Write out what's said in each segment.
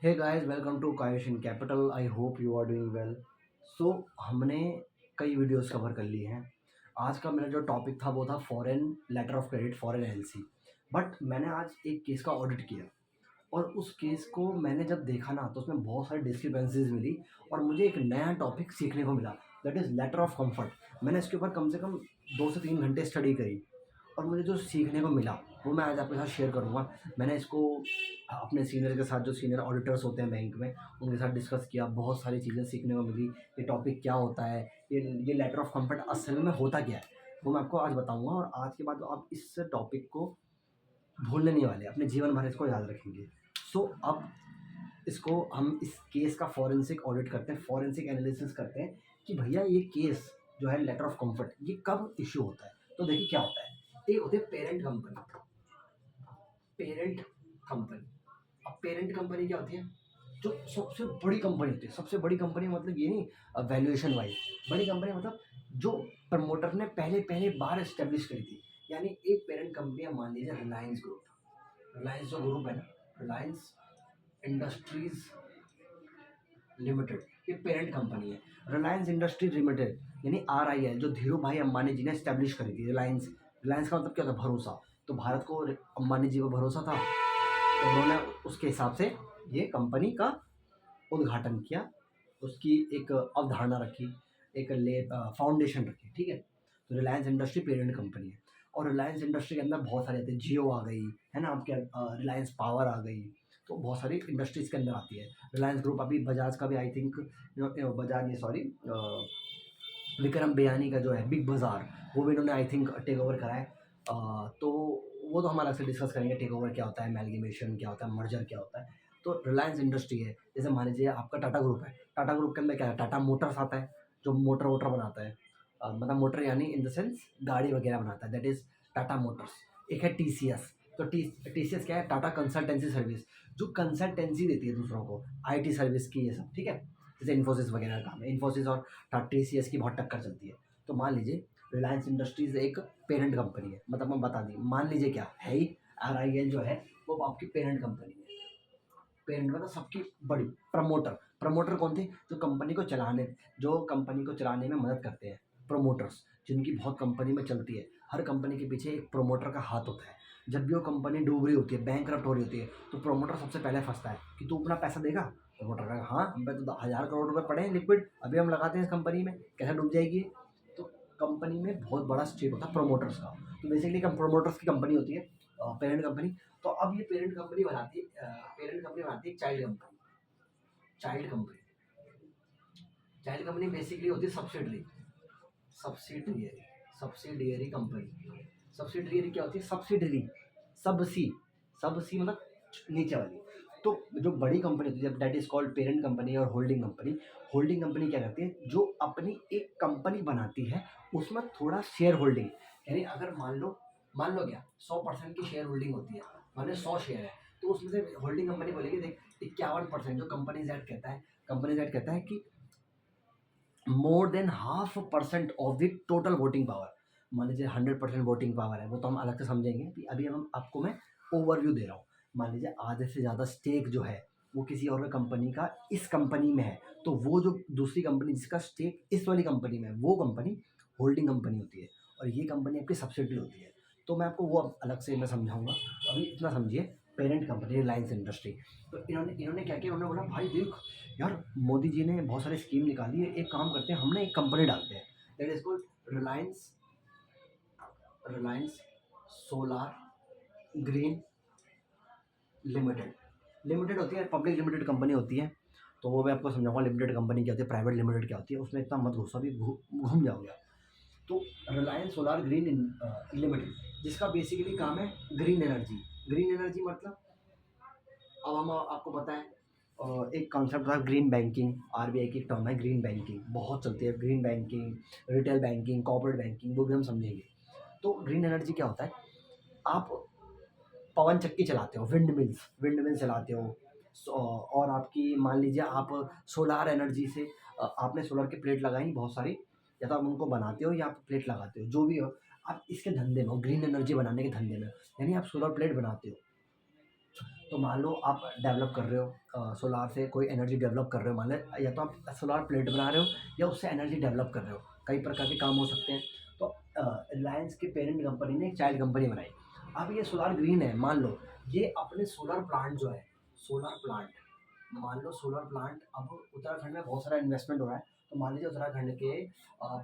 Hey guys, welcome to Kayoshin Capital. I hope you are doing well. So हमने कई videos cover कर लिए हैं। आज का मेरा जो टॉपिक था वो था foreign letter of credit, foreign LC. But मैंने आज एक केस का ऑडिट किया और उस केस को मैंने जब देखा ना तो उसमें बहुत सारी डिस्क्रिपेंसीज मिली और मुझे एक नया टॉपिक सीखने को मिला, that is letter of comfort. मैंने इसके ऊपर कम से कम 2 से 3 घंटे स्टडी करी और मुझे जो सीखने को मिला वो मैं आज आपके साथ शेयर करूँगा। मैंने इसको अपने सीनियर के साथ, जो सीनियर ऑडिटर्स होते हैं बैंक में, उनके साथ डिस्कस किया। बहुत सारी चीज़ें सीखने को मिली। ये टॉपिक क्या होता है, ये लेटर ऑफ कंफर्ट असल में होता क्या है, वो मैं आपको आज बताऊँगा। और आज के बाद आप इस टॉपिक को भूलने नहीं वाले, अपने जीवन भर इसको याद रखेंगे। सो अब इसको हम इस केस का फॉरेंसिक ऑडिट करते हैं, फॉरेंसिक एनालिसिस करते हैं कि भैया ये केस जो है लेटर ऑफ कंफर्ट ये कब इशू होता है। तो देखिए क्या होता है। एक होती है पेरेंट कंपनी। पेरेंट कंपनी, अब पेरेंट कंपनी क्या होती है? जो सबसे बड़ी कंपनी होती है। सबसे बड़ी कंपनी मतलब ये नहीं वैल्यूएशन वाइज, बड़ी कंपनी मतलब जो प्रमोटर ने पहले पहले बार इस्टेब्लिश करी थी। यानी एक पेरेंट कंपनी है, मान लीजिए रिलायंस ग्रुप। रिलायंस जो ग्रुप है ना, रिलायंस इंडस्ट्रीज लिमिटेड, ये पेरेंट कंपनी है। रिलायंस इंडस्ट्रीज लिमिटेड यानी RIL, जो धीरू भाई अंबानी जी ने स्टैब्लिश करी थी। रिलायंस, रिलायंस का मतलब क्या होता है? भरोसा। तो भारत को अंबानी जी को भरोसा था, तो उन्होंने उसके हिसाब से ये कंपनी का उद्घाटन किया, उसकी एक अवधारणा रखी, एक ले फाउंडेशन रखी। ठीक है, तो रिलायंस इंडस्ट्री पेरेंट कंपनी है। और रिलायंस इंडस्ट्री के अंदर बहुत सारे आते हैं। जियो आ गई है ना आपके, रिलायंस पावर आ गई। तो बहुत सारी इंडस्ट्रीज के अंदर आती है रिलायंस ग्रुप। अभी बजाज का भी आई थिंक, बजाज नहीं, सॉरी, विक्रम बेयानी का जो है बिग बाज़ार, वो भी इन्होंने आई थिंक टेक ओवर करा है। तो वो तो हम अलग से डिस्कस करेंगे, टेक ओवर क्या होता है, एमैल्गेमेशन क्या होता है, मर्जर क्या होता है। तो रिलायंस इंडस्ट्री है। जैसे मान लीजिए आपका टाटा ग्रुप है। टाटा ग्रुप के अंदर क्या है? टाटा मोटर्स आता है, जो मोटर वोटर बनाता है। मतलब मोटर यानी इन द सेंस गाड़ी वगैरह बनाता है, दैट इज़ टाटा मोटर्स। एक है TCS। तो TCS क्या है? टाटा कंसल्टेंसी सर्विस, जो कंसल्टेंसी देती है दूसरों को, IT सर्विस की, ये सब। ठीक है, जैसे इन्फोसिस वगैरह का काम है। इन्फोसिस और TCS की बहुत टक्कर चलती है। तो मान लीजिए रिलायंस इंडस्ट्रीज एक पेरेंट कंपनी है। मतलब मैं बता दी, मान लीजिए क्या है ही, RIL जो है वो आपकी पेरेंट कंपनी है। पेरेंट मतलब सबकी बड़ी। प्रमोटर, प्रमोटर कौन थे? जो कंपनी को चलाने, जो कंपनी को चलाने में मदद करते हैं, प्रोमोटर्स, जिनकी बहुत कंपनी में चलती है। हर कंपनी के पीछे एक प्रोमोटर का हाथ होता है। जब भी वो कंपनी डूब रही होती है, बैंकरप्ट हो रही होती है, तो प्रोमोटर सबसे पहले फंसता है कि तू अपना पैसा देगा। प्रोमोटर कहेगा हाँ, हम पे तो 1000 करोड़ रुपए पड़े हैं लिक्विड, अभी हम लगाते हैं इस कंपनी में, कैसे डूब जाएगी ये? तो कंपनी में बहुत बड़ा स्टेक होता है प्रोमोटर्स का। तो बेसिकली प्रोमोटर्स की कंपनी होती है पेरेंट कंपनी। तो अब ये पेरेंट कंपनी बनाती है, पेरेंट कंपनी बनाती है child company. Child company, child company basically होती है subsidiary. Subsidiary, subsidiary company. Subsidiary क्या होती है? सब्सिडरी, सबसी, सबसी मतलब नीचे वाली। तो जो बड़ी कंपनी होती है, that is called parent company और होल्डिंग कंपनी। होल्डिंग कंपनी क्या करती है? जो अपनी एक कंपनी बनाती है, उसमें थोड़ा शेयर होल्डिंग, यानी अगर मान लो क्या 100% की शेयर होल्डिंग होती है, मान लो 100 शेयर है, तो उसमें से होल्डिंग कंपनी बोलेगी देख 51%, जो कंपनीज एक्ट कहता है, कंपनीज एक्ट कहता है कि more than 0.5% of the total voting power. मान लीजिए 100% वोटिंग पावर है, वो तो हम अलग से समझेंगे कि अभी हम आपको मैं ओवरव्यू दे रहा हूँ। मान लीजिए आधे से ज़्यादा स्टेक जो है वो किसी और कंपनी का इस कंपनी में है, तो वो जो दूसरी कंपनी जिसका स्टेक इस वाली कंपनी में है, वो कंपनी होल्डिंग कंपनी होती है और ये कंपनी आपकी सब्सिडी होती है। तो मैं आपको वो अलग से मैं समझाऊंगा। अभी इतना समझिए, पेरेंट कंपनी रिलायंस इंडस्ट्री। तो इन्होंने इन्होंने क्या किया? उन्होंने बोला भाई देख यार, मोदी जी ने बहुत सारी स्कीम निकाली है, एक काम करते हैं, हम ना एक कंपनी डालते हैं, that is called Reliance, Reliance solar green limited. Limited होती है, पब्लिक लिमिटेड कंपनी होती है। तो वो मैं आपको समझाऊंगा लिमिटेड कंपनी क्या होती है, प्राइवेट लिमिटेड क्या होती है, उसमें इतना मत घुसो, अभी घूम जाओगे। तो रिलायंस सोलार ग्रीन लिमिटेड, जिसका बेसिकली काम है ग्रीन एनर्जी। ग्रीन एनर्जी मतलब, अब हम आपको पता है एक कॉन्सेप्ट था ग्रीन बैंकिंग। RBI की टर्म है ग्रीन बैंकिंग, बहुत चलती है green banking, retail banking, corporate banking, वो भी हम समझेंगे। तो ग्रीन एनर्जी क्या होता है? आप पवन चक्की चलाते हो, विंड मिल्स चलाते हो। और आपकी मान लीजिए आप सोलार एनर्जी से, आपने सोलर की प्लेट लगाई बहुत सारी, या तो आप उनको बनाते हो या आप प्लेट लगाते हो, जो भी हो, आप इसके धंधे में हो, ग्रीन एनर्जी बनाने के धंधे में हो, यानी आप सोलर प्लेट बनाते हो। तो मान लो आप डेवलप कर रहे हो सोलार से कोई एनर्जी डेवलप कर रहे हो, मान लो या तो आप सोलार प्लेट बना रहे हो या उससे एनर्जी डेवलप कर रहे हो, कई प्रकार के काम हो सकते हैं। तो रिलायंस की पेरेंट कंपनी ने एक चाइल्ड कंपनी बनाई। अब ये सोलार ग्रीन है, मान लो ये अपने सोलर प्लांट जो है, सोलर प्लांट, मान लो सोलर प्लांट अब उत्तराखंड में बहुत सारा इन्वेस्टमेंट हो रहा है। तो मान लीजिए उत्तराखंड के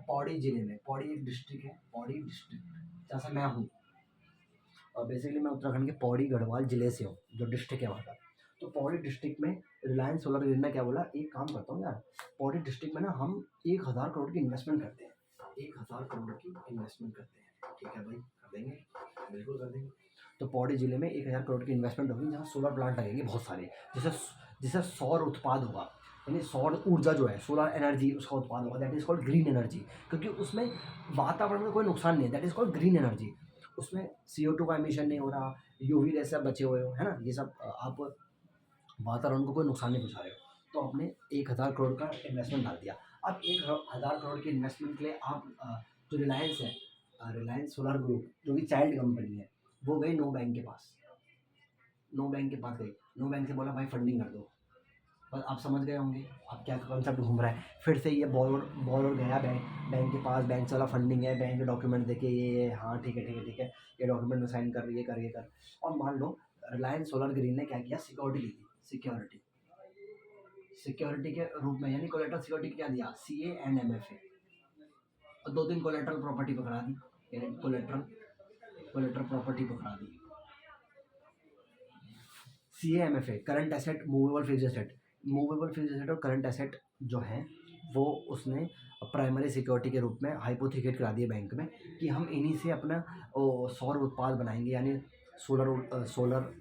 पौड़ी जिले में, पौड़ी एक डिस्ट्रिक्ट है, पौड़ी डिस्ट्रिक्ट जहाँ से मैं हूँ, और बेसिकली मैं उत्तराखंड के पौड़ी गढ़वाल जिले से हूँ, जो डिस्ट्रिक्ट है वहाँ का। तो पौड़ी डिस्ट्रिक्ट में रिलायंस सोलर ग्रिड ने क्या बोला, एक काम करता हूँ यार, पौड़ी डिस्ट्रिक्ट में ना हम 1,000 करोड़ की इन्वेस्टमेंट करते हैं, 1,000 करोड़ की इन्वेस्टमेंट करते हैं। ठीक है भाई, कर देंगे, बिल्कुल कर देंगे। तो पौड़ी जिले में 1,000 करोड़ की इन्वेस्टमेंट होगी, जहाँ सोलर प्लांट लगेंगे बहुत सारे, जिससे जिससे सौर उत्पाद होगा, यानी सौर ऊर्जा जो है, सोलर एनर्जी उसका उत्पाद होगा, that is called green energy. क्योंकि उसमें वातावरण में कोई नुकसान नहीं है, that is called green energy. उसमें CO2 का एमिशन नहीं हो रहा, यूवी रे से आप बचे हुए हो, है ना, ये सब आप वातावरण को कोई नुकसान नहीं पहुँचा रहे हो। तो आपने 1,000 करोड़ का इन्वेस्टमेंट डाल दिया। अब 1,000 करोड़ के इन्वेस्टमेंट के लिए आप जो रिलायंस है, रिलायंस सोलर ग्रुप जो कि चाइल्ड कंपनी है, वो गई नो बैंक के पास, नो बैंक के पास गई, नो बैंक से बोला भाई फंडिंग कर दो। बस आप समझ गए होंगे आप क्या कॉन्सेप्ट घूम रहा है। फिर से ये बॉलर गया बैंक बैंक के पास, बैंक से वाला फंडिंग है, बैंक के डॉक्यूमेंट देखे, ये हाँ ठीक है ठीक है ठीक है, ये डॉक्यूमेंट में साइन कर, ये कर ये कर। और मान लो रिलायंस सोलर ग्रीन ने क्या किया, सिक्योरिटी ली थी, सिक्योरिटी, सिक्योरिटी के रूप में, यानी कोलेटरल सिक्योरिटी क्या दिया, CA एंड MFA, और 2-3 कोलेटरल प्रॉपर्टी पकड़ा दी, कोलेटरल कोलेटरल प्रॉपर्टी पकड़ा दी। CA MFA current asset, movable fix asset, movable fix asset और करंट एसेट जो है वो उसने प्राइमरी सिक्योरिटी के रूप में हाइपोथिकेट करा दिए बैंक में, कि हम इन्हीं से अपना सौर उत्पाद बनाएंगे, यानी सोलर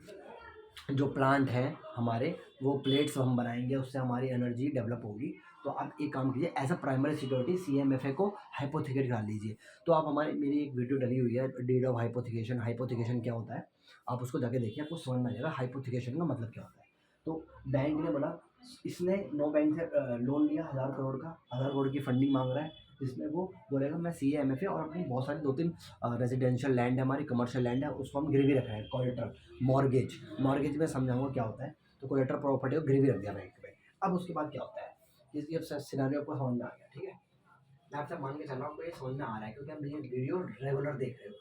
जो प्लांट हैं हमारे, वो प्लेट्स हम बनाएंगे, उससे हमारी एनर्जी डेवलप होगी। तो आप एक काम कीजिए, as a primary security CA MFA को हाइपोथिकेट करा लीजिए। तो आप हमारे, मेरी एक वीडियो डली हुई है, डीड ऑफ हाइपोथिकेशन, हाइपोथिकेशन क्या होता है, आप उसको जाके देखिए, आपको समझ में आ जाएगा हाइपोथिकेशन का मतलब क्या होता है। तो बैंक ने बोला, इसने नो बैंक से लोन लिया 1,000 करोड़ का, 1,000 करोड़ की फंडिंग मांग रहा है, जिसमें वो बोलेगा मैं CA MFA और अपनी बहुत सारी 2-3 रेजिडेंशियल लैंड है, हमारी कमर्शियल लैंड है, उसको हम गिरवी रख रहे हैं, कोलेटरल, मॉर्गेज, मॉर्गेज में समझाऊंगा क्या होता है। तो कोलेटरल प्रॉपर्टी को गिरवी रख दिया बैंक में। अब उसके बाद क्या होता है, ये अब सिनेरियो आपको समझ में आ गया, ठीक है। मैं आपसे मान के चल रहा हूँ आपको ये समझ में आ रहा है, क्योंकि आप मेरी वीडियो रेगुलर देख रहे हो,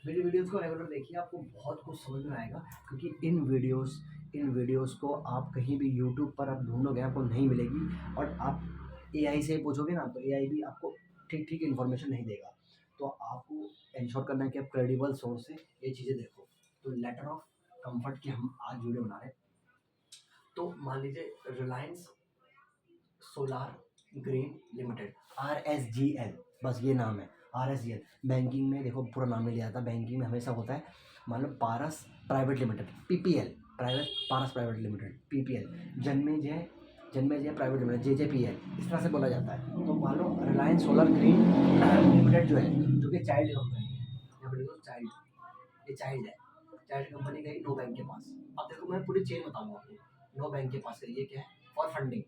मेरी वीडियोस को रेगुलर देखिए, आपको बहुत कुछ समझ में आएगा। क्योंकि इन वीडियोस को आप कहीं भी यूट्यूब पर आप ढूंढोगे आपको नहीं मिलेगी, और आप AI से पूछोगे ना, तो AI भी आपको ठीक ठीक इन्फॉर्मेशन नहीं देगा। तो आपको इंश्योर करना है कि आप क्रेडिबल सोर्स से ये चीज़ें देखो। तो लेटर ऑफ कंफर्ट की हम आज वीडियो बना रहे हैं। तो मान लीजिए Reliance solar green limited, RSGL, बस ये नाम है, RSGL। बैंकिंग में देखो पूरा नाम नहीं लिया था, बैंकिंग में हमेशा होता है, मान लो Paras Private Limited, PPL, Private Paras Private Limited, PPL, Janmejay Private Limited, JJPL, इस तरह से बोला जाता है। तो मान लो रिलायंस सोलर ग्रीन लिमिटेड जो है, जो कि चाइल्ड कंपनी है, यहाँ पर देखो चाइल्ड, ये चाइल्ड है, चाइल्ड कंपनी गई नो बैंक के पास। अब देखो मैं पूरी चेन बताऊंगा आपको, नो बैंक के पास गई, ये क्या है, और फंडिंग,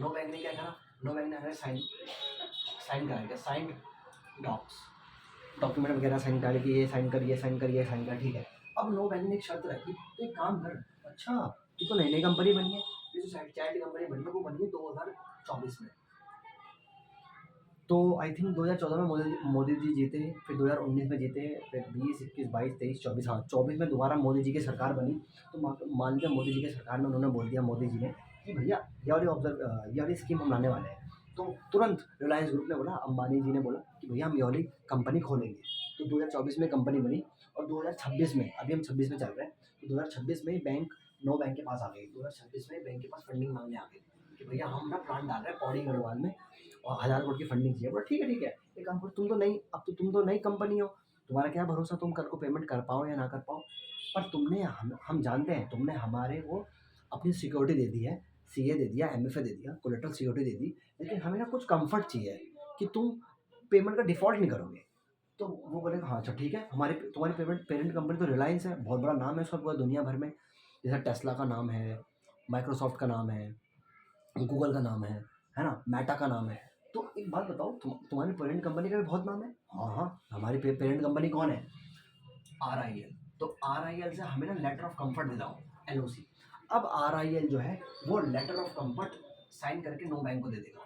नो बैंक ने क्या करा, नो बैंक ने साइन साइन कराया, साइन डॉक्स, डॉक्यूमेंट वगैरह साइन करा कि ये साइन कर, ये साइन कर, ये साइन कर, ठीक है। अब नो बैंक ने एक शर्त रखी, तो एक काम कर, अच्छा तू तो नई नई कंपनी बनी है, ये जो चाइल्ड कंपनी बनी है वो बनी है 2024 में। तो आई थिंक 2014 में मोदी जी जीते, फिर 2019 में जीते, फिर 20, 21, 22, 23, 24, हाँ 24 में दोबारा मोदी जी की सरकार बनी। तो मान लीजिए मोदी जी की सरकार में उन्होंने बोल दिया, मोदी जी ने, कि भैया ये वाली स्कीम हम लाने वाले हैं। तो तुरंत रिलायंस ग्रुप ने बोला, अंबानी जी ने बोला कि भैया हम ये वाली कंपनी खोलेंगे। तो 2024 में कंपनी बनी, और 2026 में, अभी हम 26 में चल रहे हैं, तो 2026 में बैंक नो बैंक के पास आ गई, 2026 में बैंक के पास फंडिंग मांगने आ गई कि भैया हम ना प्लान डाल रहे हैं पौड़ी गढ़वाल में, और 1,000 करोड़ की फंडिंग चाहिए। बोला ठीक है ठीक है, एक काम करो, तुम तो नई कंपनी हो, तुम्हारा क्या भरोसा तुम कल को पेमेंट कर पाओ या ना कर पाओ, पर तुमने हम जानते हैं तुमने हमारे वो अपनी सिक्योरिटी दे दी है, CA दे दिया, MFA दे दिया, कोलेटरल सिक्योरिटी दे दी, लेकिन हमें ना कुछ कंफर्ट चाहिए कि तुम पेमेंट का डिफॉल्ट नहीं करोगे। तो वो बोलेगा हाँ अच्छा ठीक है, तुम्हारी पेरेंट कंपनी तो रिलायंस है, बहुत बड़ा नाम है उसका पूरा दुनिया भर में, जैसे टेस्ला का नाम है, माइक्रोसॉफ्ट का नाम है, गूगल का नाम है ना, मेटा का नाम है। तो एक बात बताओ, तुम्हारी पेरेंट कंपनी का भी बहुत नाम है। हाँ हाँ, हमारी पेरेंट कंपनी कौन है, RIL, तो RIL से हमें ना लेटर ऑफ कंफर्ट दिलाओ, LOC। अब RIL जो है वो लेटर ऑफ कंफर्ट साइन करके नो बैंक को दे देगा।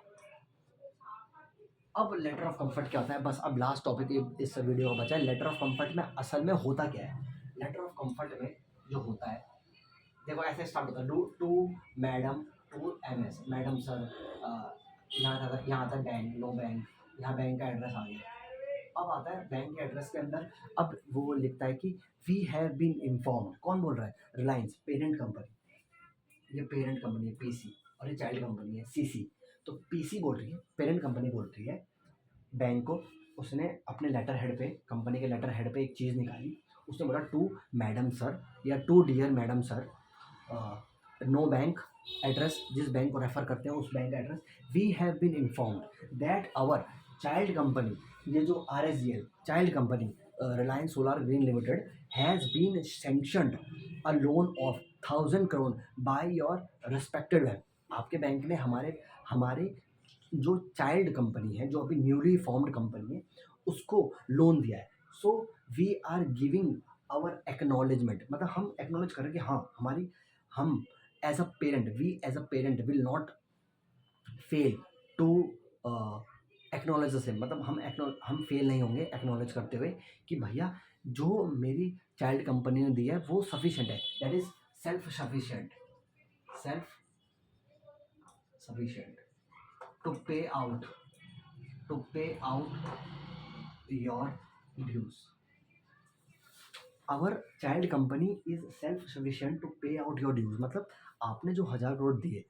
अब लेटर ऑफ कंफर्ट क्या होता है, बस अब लास्ट टॉपिक इस वीडियो का बचा है। लेटर ऑफ कंफर्ट में असल में होता क्या है? लेटर ऑफ कंफर्ट में जो होता है, देखो ऐसे स्टार्ट होता है, do to madam to MS, madam sir, यहाँ आता है बैंक, नो बैंक, यहाँ बैंक का एड्रेस आ गया। अब आता है बैंक के एड्रेस के अंदर, अब वो लिखता है कि वी हैव बीन इन्फॉर्म्ड। कौन बोल रहा है? रिलायंस पेरेंट कंपनी, ये पेरेंट कंपनी है PC, और ये चाइल्ड कंपनी है CC। तो PC बोल रही है, पेरेंट कंपनी बोल रही है बैंक को, उसने अपने लेटर हेड पे, कंपनी के लेटर हेड पे एक चीज़ निकाली, उसने बोला टू मैडम सर या to dear madam sir, no bank address, जिस बैंक को रेफर करते हैं उस बैंक का address, we have been informed that our child company, ये जो RSGL child company Reliance solar green limited has been sanctioned a loan of 1,000 crore by your respected bank. आपके bank ने हमारे हमारे जो चाइल्ड कंपनी है, जो अभी न्यूली फॉर्म्ड कंपनी है, उसको लोन दिया है। So we are giving our acknowledgement, मतलब हम एक्नॉलेज कर रहे हैं कि हाँ हमारी, हम as a parent, we as a parent will not fail to acknowledge the same, मतलब हम फेल नहीं होंगे एक्नॉलेज करते हुए कि भैया जो मेरी चाइल्ड कंपनी ने दिया है वो सफिशिएंट है, that is self sufficient, self sufficient to pay out, to pay out your dues. Our child company is self sufficient to pay out your dues, मतलब आपने जो 1,000 करोड़ दिए,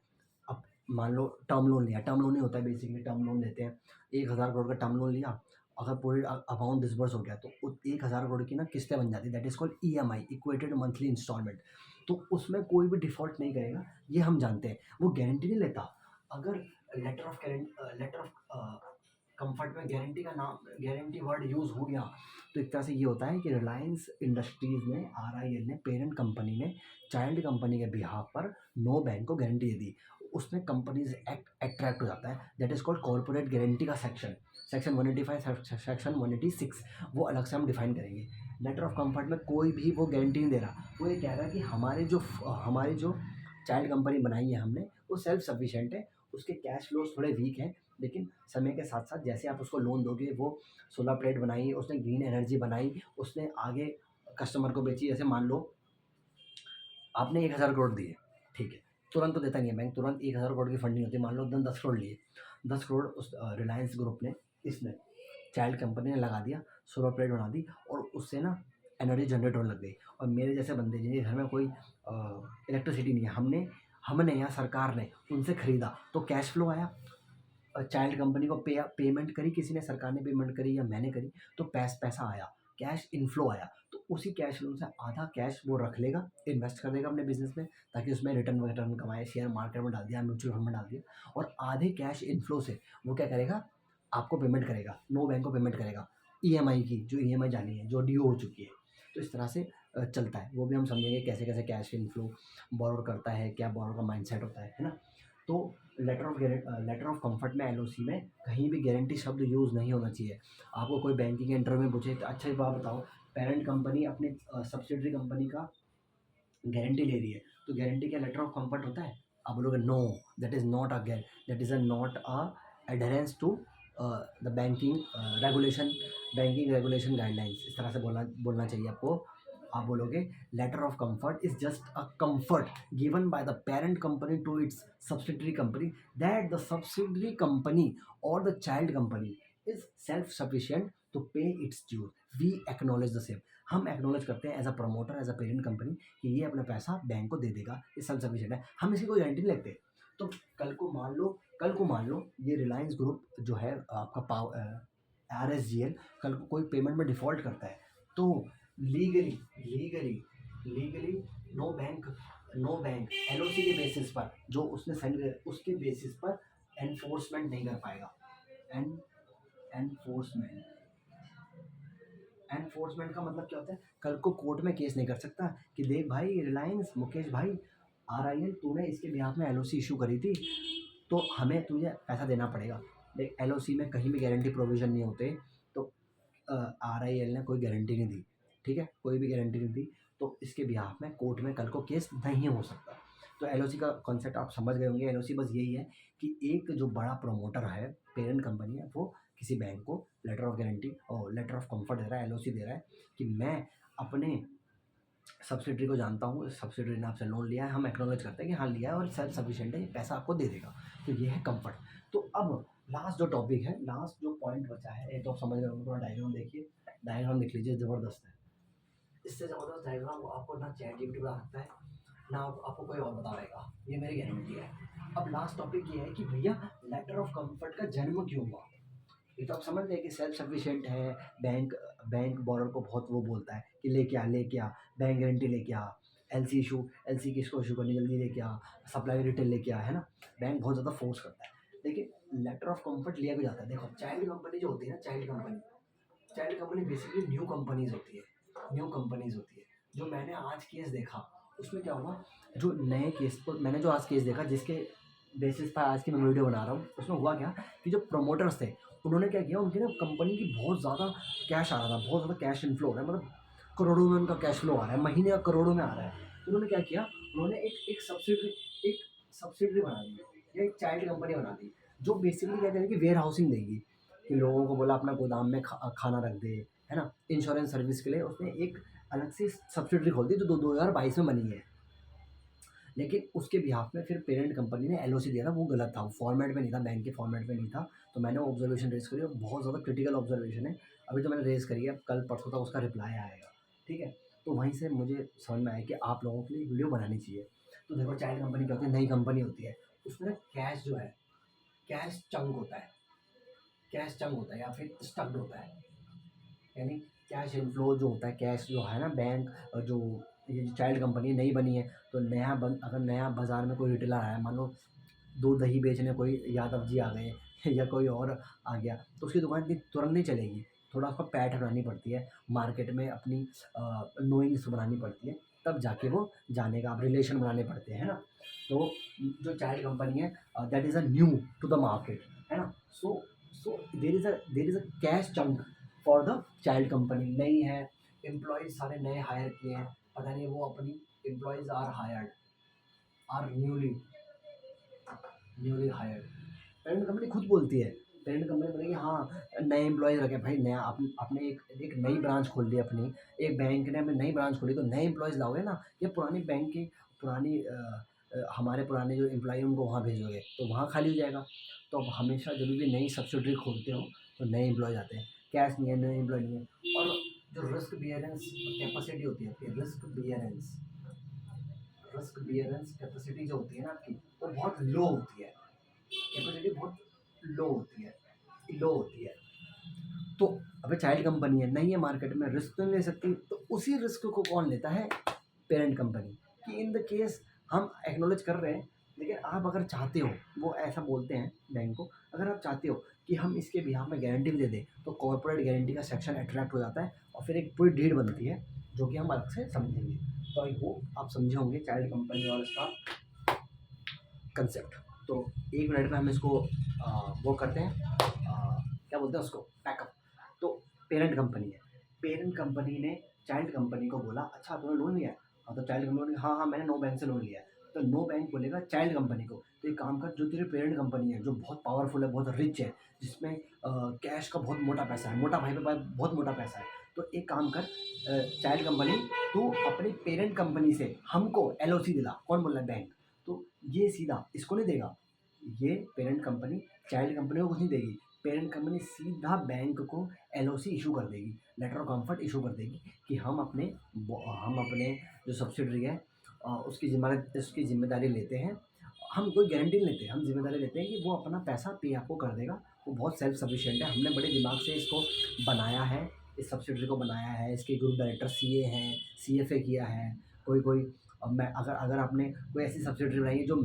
अब मान लो टर्म लोन लिया, टर्म लोन ही होता है बेसिकली, टर्म लोन लेते हैं, 1,000 करोड़ का टर्म लोन लिया, अगर पूरे अमाउंट डिसबर्स हो गया तो 1,000 करोड़ की ना किस्तें बन जाती, that is called EMI, equated monthly instalment. तो उसमें कोई भी डिफॉल्ट नहीं करेगा, ये हम जानते हैं, वो गारंटी नहीं लेता। अगर लेटर ऑफ कंफर्ट में गारंटी का नाम, गारंटी वर्ड यूज़ हो गया, तो एक तरह से ये होता है कि रिलायंस इंडस्ट्रीज़ ने, RIL ने, पेरेंट कंपनी ने चाइल्ड कंपनी के बिहाफ पर नो बैंक को गारंटी दे दी। उसमें कंपनीज एक्ट अट्रैक्ट हो जाता है, that is called corporate guarantee का सेक्शन, सेक्शन 185, सेक्शन 186, वो अलग से हम डिफाइन करेंगे। लेटर ऑफ कंफर्ट में कोई भी वो गारंटी नहीं दे रहा, वो ये कह रहा है कि हमारी जो चाइल्ड कंपनी बनाई है हमने, वो सेल्फ सफिशिएंट है, उसके कैश फ्लोज थोड़े वीक हैं, लेकिन समय के साथ साथ जैसे आप उसको लोन दोगे, वो सोलर प्लेट बनाई, उसने ग्रीन एनर्जी बनाई, उसने आगे कस्टमर को बेची। जैसे मान लो आपने 1,000 करोड़ दिए, ठीक है, तुरंत तो देता नहीं है बैंक, तुरंत 1,000 करोड़ की फंडिंग होती है, मान लो 10 करोड़ लिए, 10 करोड़ उस रिलायंस ग्रुप ने, इसने चाइल्ड कंपनी ने लगा दिया, सोलर प्लेट बना दी, और उससे ना एनर्जी जनरेट होने लग गई। और मेरे जैसे बंदे जिनके घर में कोई इलेक्ट्रिसिटी नहीं है, हमने हमने या सरकार ने उनसे ख़रीदा, तो कैश फ्लो आया, चाइल्ड कंपनी को पेमेंट करी किसी ने, सरकार ने पेमेंट करी या मैंने करी, तो पैसा आया, कैश इनफ्लो आया, तो उसी कैश फ्लो से आधा कैश वो रख लेगा, इन्वेस्ट कर देगा अपने बिजनेस में, ताकि उसमें रिटर्न वटर्न कमाए, शेयर मार्केट में डाल दिया, म्यूचुअल फंड में डाल दिया, और आधे कैश इनफ्लो से वो क्या करेगा, आपको पेमेंट करेगा, नो बैंक को पेमेंट करेगा EMI की, जो EMI जानी है, जो ड्यू हो चुकी है। तो इस तरह से चलता है, वो भी हम समझेंगे कैसे कैसे कैश इनफ्लो बोरोर करता है, क्या बोरोर का माइंडसेट होता है ना। तो लेटर ऑफ कंफर्ट में, LOC में कहीं भी गारंटी शब्द यूज़ नहीं होना चाहिए। आपको कोई बैंकिंग के इंटरव्यू में पूछे तो अच्छा एक बात बताओ, पेरेंट कंपनी अपने सब्सिडरी कंपनी का गारंटी ले रही है, तो गारंटी क्या लेटर ऑफ कंफर्ट होता है? आप बोलोगे no, that is not that is not a adherence to the banking regulation guidelines, इस तरह से बोलना चाहिए आपको। आप बोलोगे letter of comfort is just a comfort given by the parent company to its subsidiary company, that the subsidiary company और the child company is self sufficient to pay its dues, we acknowledge the same. हम acknowledge करते हैं as a promoter, as a parent company, कि ये अपना पैसा bank को दे देगा, ये सेल्फ सफिशिएंट है, हम इसकी कोई गारंटी नहीं लेते। तो कल को मान लो ये रिलायंस ग्रुप जो है आपका RSGL, कल को कोई पेमेंट में डिफ़ॉल्ट करता है, तो legally legally legally no bank LOC के बेसिस पर, जो उसने साइन किया उसके बेसिस पर एनफोर्समेंट नहीं कर पाएगा। एन एनफोर्समेंट एनफोर्समेंट का मतलब क्या होता है? कल को कोर्ट में केस नहीं कर सकता कि देख भाई रिलायंस, मुकेश भाई, RIL, तूने इसके बिहाफ में LOC इशू करी थी, तो हमें तुझे पैसा देना पड़ेगा। देख LOC में कहीं भी गारंटी प्रोविज़न नहीं होते, तो RIL ने कोई गारंटी नहीं दी, ठीक है, कोई भी गारंटी नहीं दी, तो इसके बिहाफ में कोर्ट में कल को केस नहीं हो सकता। तो एलओसी का कॉन्सेप्ट आप समझ गए होंगे। एलओसी बस यही है कि एक जो बड़ा प्रमोटर है, पेरेंट कंपनी है, वो किसी बैंक को लेटर ऑफ गारंटी और लेटर ऑफ कंफर्ट दे रहा है, एलओसी दे रहा है कि मैं अपने सब्सिडरी को जानता हूँ, इस सब्सिडरी ने आपसे लोन लिया है, हम एक्नॉलेज करते हैं कि हाँ लिया है और सेल्फ सफिशिएंट है, ये पैसा आपको दे देगा। तो ये है कंफर्ट। तो अब लास्ट जो टॉपिक है, लास्ट जो पॉइंट बचा है, ये तो आप समझ रहे होंगे, थोड़ा डायग्राम देखिए, डायग्राम देख लीजिए, ज़बरदस्त है। इससे ज़बरदस्त डायग्राम आपको ना चैट जीपीटी बता सकता है, ना आपको कोई और बता पाएगा, ये मेरी गारंटी है। अब लास्ट टॉपिक ये है कि भैया लेटर ऑफ कंफर्ट का जन्म क्यों हुआ। ये तो आप समझ गए कि सेल्फ सफिशिएंट है, बैंक बैंक बॉरर को बहुत वो बोलता है कि लेके आ, बैंक गारंटी लेके आ, एलसी किसको इशू करनी जल्दी लेके आ, सप्लाई डिटेल लेके आ, है ना। बैंक बहुत ज़्यादा फोर्स करता है, लेकिन लेटर ऑफ कंफर्ट लिया भी जाता है। देखो चाइल्ड कंपनी जो होती है ना, child company basically new companies होती है, जो मैंने आज केस देखा उसमें क्या हुआ, जो नए केस पर मैंने जो आज केस देखा जिसके बेसिस पर आज की मैं वीडियो बना रहा हूँ, उसमें हुआ क्या कि जो प्रोमोटर्स थे उन्होंने क्या किया, उनकी ना कंपनी की बहुत ज़्यादा कैश आ रहा था, बहुत ज़्यादा कैश इनफ्लो हो रहा है, मतलब करोड़ों में उनका कैश फ्लो आ रहा है, महीने का करोड़ों में आ रहा है। तो उन्होंने क्या किया, उन्होंने एक सब्सिडरी बना दी, या एक चाइल्ड कंपनी बना दी, जो बेसिकली क्या करेगी, वेयर हाउसिंग देगी, कि लोगों को बोला अपना गोदाम में खाना रख दे, है ना। इंश्योरेंस सर्विस के लिए उसने एक अलग से सब्सिडरी खोल दी जो 2022 में बनी है। लेकिन उसके बिहाफ में फिर पेरेंट कंपनी ने एलओसी दिया था, वो गलत था, वो फॉर्मेट में नहीं था, बैंक के फॉर्मेट में नहीं था। तो मैंने वो ऑब्जर्वेशन रेज करी और बहुत ज़्यादा क्रिटिकल ऑब्जर्वेशन है, अभी तो मैंने रेज करी है, कल परसों तक उसका रिप्लाई आएगा, ठीक है। तो वहीं से मुझे समझ में आया कि आप लोगों के लिए वीडियो बनानी चाहिए। तो देखो चाइल्ड कंपनी क्या होती है, नई कंपनी होती है, उसमें कैश जो है, कैश चंक होता है, या फिर स्टक्ड होता है, यानी कैश इनफ्लो जो होता है, कैश जो है ना, बैंक जो ये जो चाइल्ड कंपनी नई बनी है, तो अगर नया बाज़ार में कोई रिटेलर आया, मान लो दूध दही बेचने कोई यादव जी आ गए या कोई और आ गया, तो उसकी दुकान इतनी तुरंत नहीं चलेगी, थोड़ा उसको पैठ बनानी पड़ती है, मार्केट में अपनी नोइंग्स बनानी पड़ती है, तब जाके वो जानेगा, आप रिलेशन बनाने पड़ते हैं, है ना। तो जो चाइल्ड कंपनी है, that is a new to the market, है ना। So there is a cash chunk for the child company, नई है, एम्प्लॉयज़ सारे नए हायर किए हैं, पता नहीं वो अपनी employees are hired, are newly hired. Parent company खुद बोलती है, पेरेंट कंपनी बोलेगी हाँ नए एम्प्लॉयज़ रखे भाई, नया आपने एक नई ब्रांच खोल ली अपनी, एक बैंक ने अपनी नई ब्रांच खोली, तो नए एम्प्लॉयज़ लाओगे ना, या पुरानी बैंक की पुरानी हमारे पुराने जो एम्प्लॉय उनको वहाँ भेजोगे तो वहाँ खाली हो जाएगा। तो अब हमेशा जब भी नई सब्सिडरी खोलते हो तो नए एम्प्लॉयज़ आते हैं, कैश नहीं है, नए एम्प्लॉय नहीं है। और जो रिस्क बियरेंस कैपेसिटी होती है आपकी, रिस्क बियरेंस कैपेसिटी जो होती है ना आपकी, वो बहुत लो होती है, कैपेसिटी बहुत लो होती है। तो अबे चाइल्ड कंपनी है, नहीं है मार्केट में, रिस्क तो नहीं ले सकती, तो उसी रिस्क को कौन लेता है, पेरेंट कंपनी। कि इन द केस हम एक्नॉलेज कर रहे हैं, लेकिन आप अगर चाहते हो, वो ऐसा बोलते हैं बैंक को, अगर आप चाहते हो कि हम इसके बिहाफ में गारंटी भी दे दें, तो कॉर्पोरेट गारंटी का सेक्शन अट्रैक्ट हो जाता है और फिर एक पूरी डीड बनती है, जो कि हम अलग से समझेंगे। तो आई होप आप समझे होंगे चाइल्ड कंपनी और इसका कंसेप्ट। तो 1 मिनट में हम इसको वो करते हैं, क्या बोलते हैं उसको, पैकअप। तो पेरेंट कंपनी है, पेरेंट कंपनी ने चाइल्ड कंपनी को बोला अच्छा तुमने लोन लिया है, हाँ, तो चाइल्ड कंपनी हाँ हाँ मैंने नो बैंक से लोन लिया है। तो नो बैंक बोलेगा चाइल्ड कंपनी को, तो एक काम कर, जो तेरी पेरेंट कंपनी है, जो बहुत पावरफुल है, बहुत रिच है, जिसमें कैश का बहुत मोटा पैसा है, मोटा भाई पे बहुत मोटा पैसा है, तो एक काम कर, चाइल्ड कंपनी, तू अपनी पेरेंट कंपनी से हमको एलओसी दिला। कौन बोल रहा है, बैंक। तो ये सीधा इसको नहीं देगा, ये पेरेंट कंपनी चाइल्ड कंपनी को कुछ नहीं देगी, पेरेंट कंपनी सीधा बैंक को एलओसी इशू कर देगी, लेटर ऑफ कंफर्ट इशू कर देगी कि हम अपने जो सब्सिडरी है उसकी जिम्मेदारी लेते हैं, हम कोई गारंटी नहीं लेते, हम जिम्मेदारी लेते हैं कि वो अपना पैसा पे आपको कर देगा, वो बहुत सेल्फ सफिशिएंट है, हमने बड़े दिमाग से इसको बनाया है, इस सब्सिडरी को बनाया है, इसके ग्रुप डायरेक्टर सीए हैं, सीएफए किया है, कोई कोई मैं अगर आपने कोई ऐसी सब्सिडरी बनाई है जो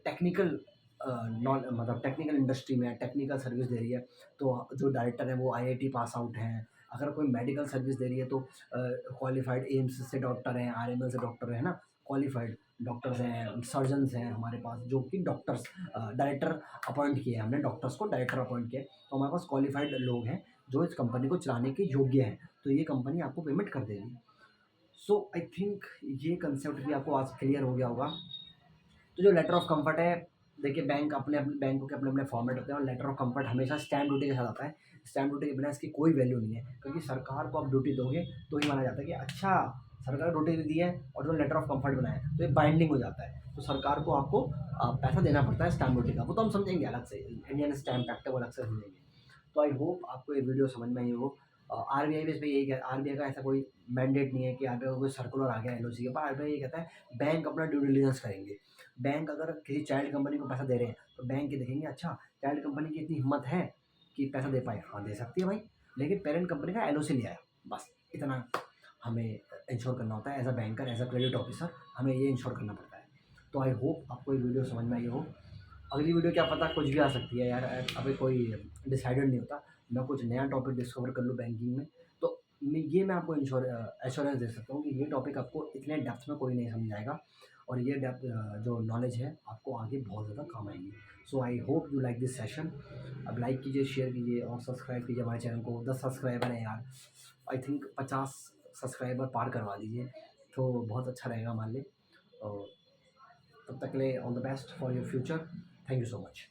टेक्निकल नॉन मतलब टेक्निकल इंडस्ट्री में टेक्निकल सर्विस दे रही है, तो जो डायरेक्टर है वो आईआईटी पास आउट हैं, अगर कोई मेडिकल सर्विस दे रही है तो क्वालिफाइड एम्स से डॉक्टर हैं, आरएमएल से डॉक्टर है ना, क्वालिफाइड डॉक्टर्स हैं, सर्जन्स हैं हमारे पास, जो कि डॉक्टर्स डायरेक्टर अपॉइंट किए हैं हमने, डॉक्टर्स को डायरेक्टर अपॉइंट किया है, तो हमारे पास क्वालिफाइड लोग हैं जो इस कंपनी को चलाने के योग्य हैं। तो ये कंपनी आपको पेमेंट कर देगी। सो आई थिंक ये कंसेप्ट भी आपको आज क्लियर हो गया होगा। तो जो लेटर ऑफ कंफर्ट है, देखिए बैंक अपने अपने बैंकों के अपने अपने फॉर्मेट होते हैं, और लेटर ऑफ कंफर्ट हमेशा स्टैम्प ड्यूटी के साथ आता है। स्टैम्प ड्यूटी के बिना इसकी कोई वैल्यू नहीं है, क्योंकि सरकार को आप ड्यूटी दोगे तो ही माना जाता है कि अच्छा सरकार ड्यूटी दी है और जो लेटर ऑफ कंफर्ट बनाया है तो ये बाइंडिंग हो जाता है। तो सरकार को आपको पैसा देना पड़ता है स्टैम्प ड्यूटी का, वो तो हम समझेंगे अलग से, इंडियन स्टैम्प एक्ट है वो अलग से समझेंगे। तो आई होप आपको ये वीडियो समझ में आई हो। आरबीआई भी इसमें यही आरबीआई का ऐसा कोई मैंडेट नहीं है कि आरबीआई को कोई सर्कुलर आ गया एलओसी के पास। आरबीआई ये कहता है बैंक अपना ड्यू डिलिजेंस करेंगे। बैंक अगर किसी चाइल्ड कंपनी को पैसा दे रहे हैं तो बैंक ये देखेंगे अच्छा चाइल्ड कंपनी की इतनी हिम्मत है कि पैसा दे पाए, हाँ दे सकती है भाई, लेकिन पेरेंट कंपनी का एलओसी ले आया, बस इतना हमें इंश्योर करना होता है as a banker, as a credit officer, हमें ये इंश्योर करना पड़ता है। तो आई होप आपको ये वीडियो समझ में आई हो। अगली वीडियो क्या पता कुछ भी आ सकती है यार, अभी कोई डिसाइडेड नहीं होता, मैं कुछ नया टॉपिक डिस्कवर कर लूँ बैंकिंग में, तो मैं आपको एश्योरेंस दे सकता हूँ कि ये टॉपिक आपको इतने डेप्थ में कोई नहीं समझाएगा, और ये डेप्थ जो नॉलेज है आपको आगे बहुत ज़्यादा काम आएगी। So I hope you like this session. अब लाइक कीजिए, शेयर कीजिए और सब्सक्राइब कीजिए हमारे चैनल को। 10 सब्सक्राइबर हैं यार, आई थिंक 50 सब्सक्राइबर पार करवा दीजिए तो बहुत अच्छा रहेगा हमारे लिए। और तब तक के लिए all the best for your future. Thank you so much.